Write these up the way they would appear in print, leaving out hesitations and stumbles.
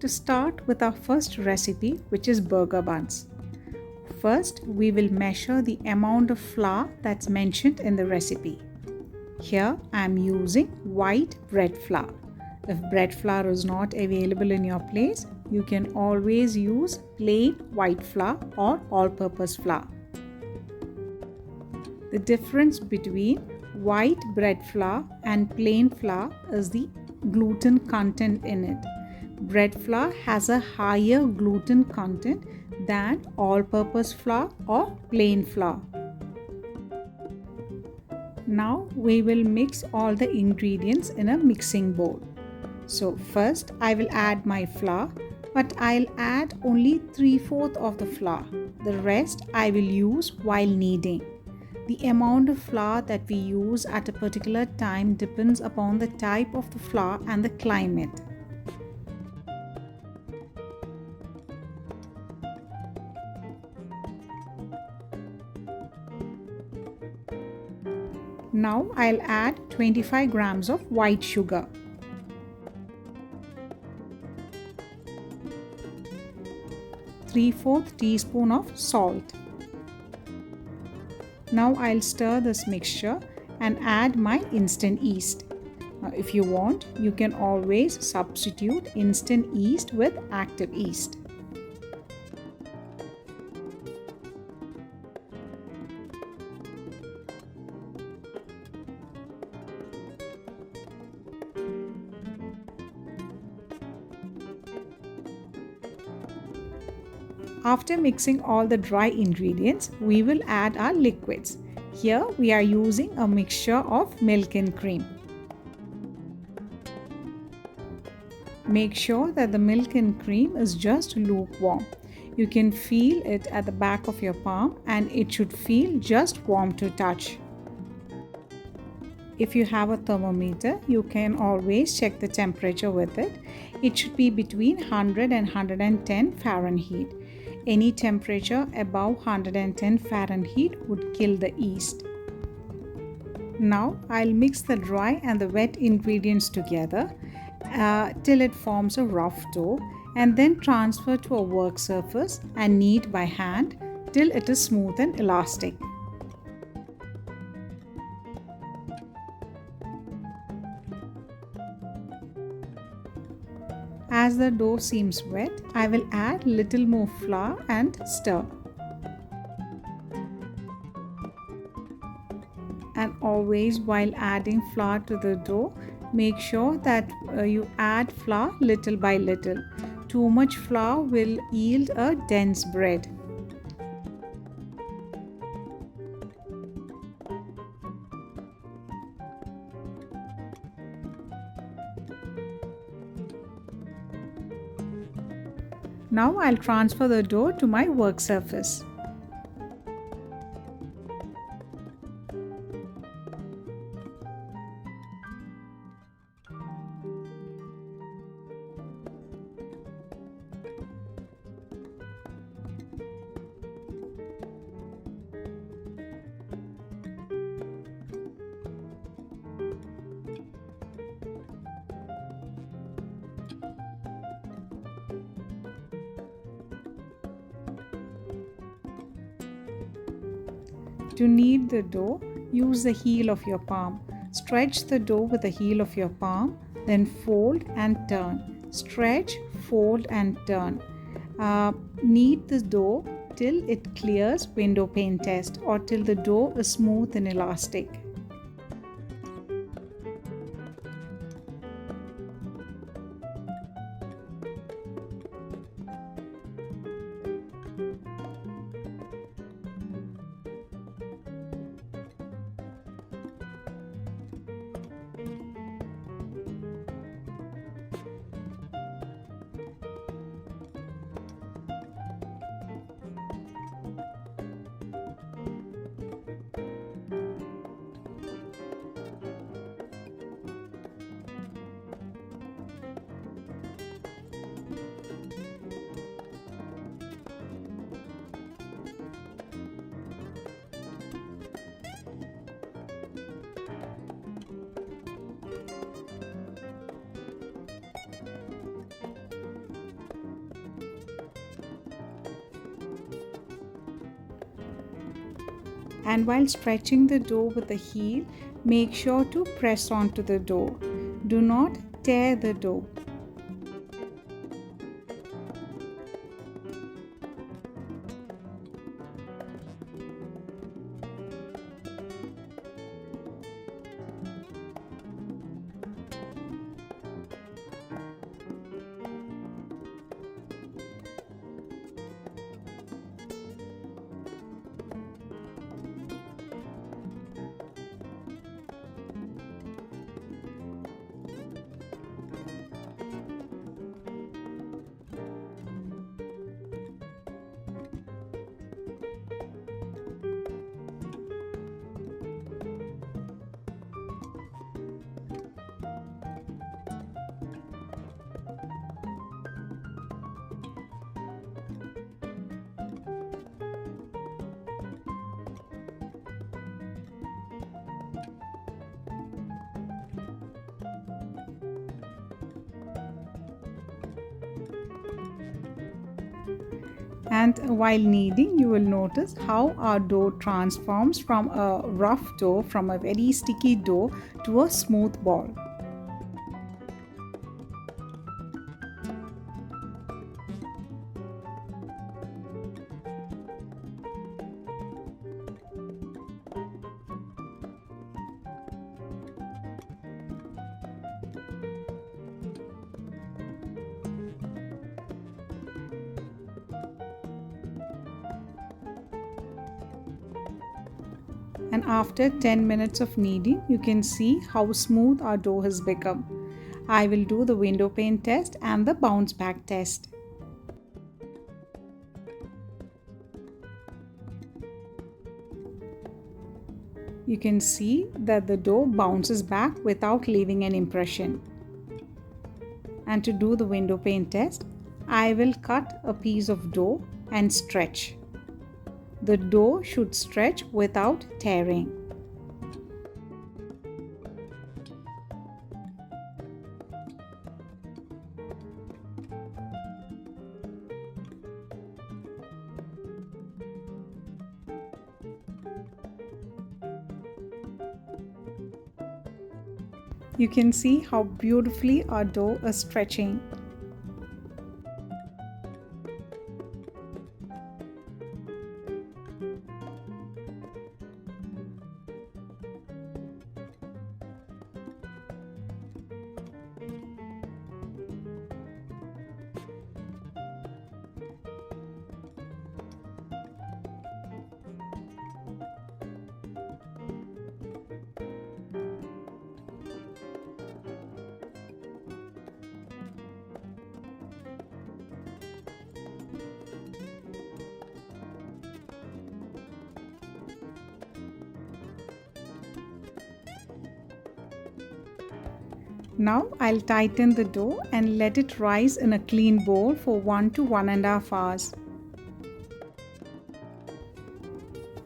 to start with our first recipe, which is burger buns. First, we will measure the amount of flour that's mentioned in the recipe. Here, I am using white bread flour. If bread flour is not available in your place, you can always use plain white flour or all-purpose flour. The difference between white bread flour and plain flour is the gluten content in it. Bread flour has a higher gluten content than all-purpose flour or plain flour. Now we will mix all the ingredients in a mixing bowl. So first I will add my flour, but I'll add only 3/4 of the flour. The rest I will use while kneading. The amount of flour that we use at a particular time depends upon the type of the flour and the climate. Now I'll add 25 grams of white sugar. Three-fourth teaspoon of salt. Now I'll stir this mixture and add my instant yeast. Now if you want, you can always substitute instant yeast with active yeast. After mixing all the dry ingredients, we will add our liquids. Here we are using a mixture of milk and cream. Make sure that the milk and cream is just lukewarm. You can feel it at the back of your palm and it should feel just warm to touch. If you have a thermometer, you can always check the temperature with it. It should be between 100 and 110 Fahrenheit. Any temperature above 110 Fahrenheit would kill the yeast. Now I'll mix the dry and the wet ingredients together till it forms a rough dough, and then transfer to a work surface and knead by hand till it is smooth and elastic. As the dough seems wet, I will add little more flour and stir. And always while adding flour to the dough, make sure that you add flour little by little. Too much flour will yield a dense bread. Now I'll transfer the dough to my work surface. To knead the dough, use the heel of your palm. Stretch the dough with the heel of your palm, then fold and turn. Stretch, fold and turn. Knead the dough till it clears window pane test or till the dough is smooth and elastic. And while stretching the dough with the heel, make sure to press onto the dough. Do not tear the dough. And while kneading, you will notice how our dough transforms from a rough dough, from a very sticky dough, to a smooth ball. And after 10 minutes of kneading, you can see how smooth our dough has become. I will do the window pane test and the bounce back test. You can see that the dough bounces back without leaving an impression. And to do the window pane test, I will cut a piece of dough and stretch. The dough should stretch without tearing. You can see how beautifully our dough is stretching. Now I'll tighten the dough and let it rise in a clean bowl for 1 to 1.5 hours.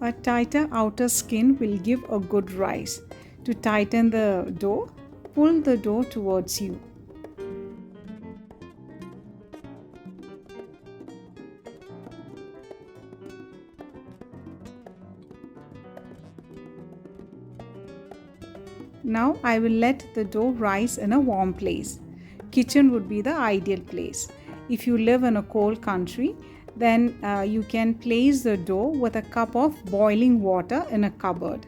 A tighter outer skin will give a good rise. To tighten the dough, pull the dough towards you. Now I will let the dough rise in a warm place. Kitchen would be the ideal place. If you live in a cold country, then you can place the dough with a cup of boiling water in a cupboard.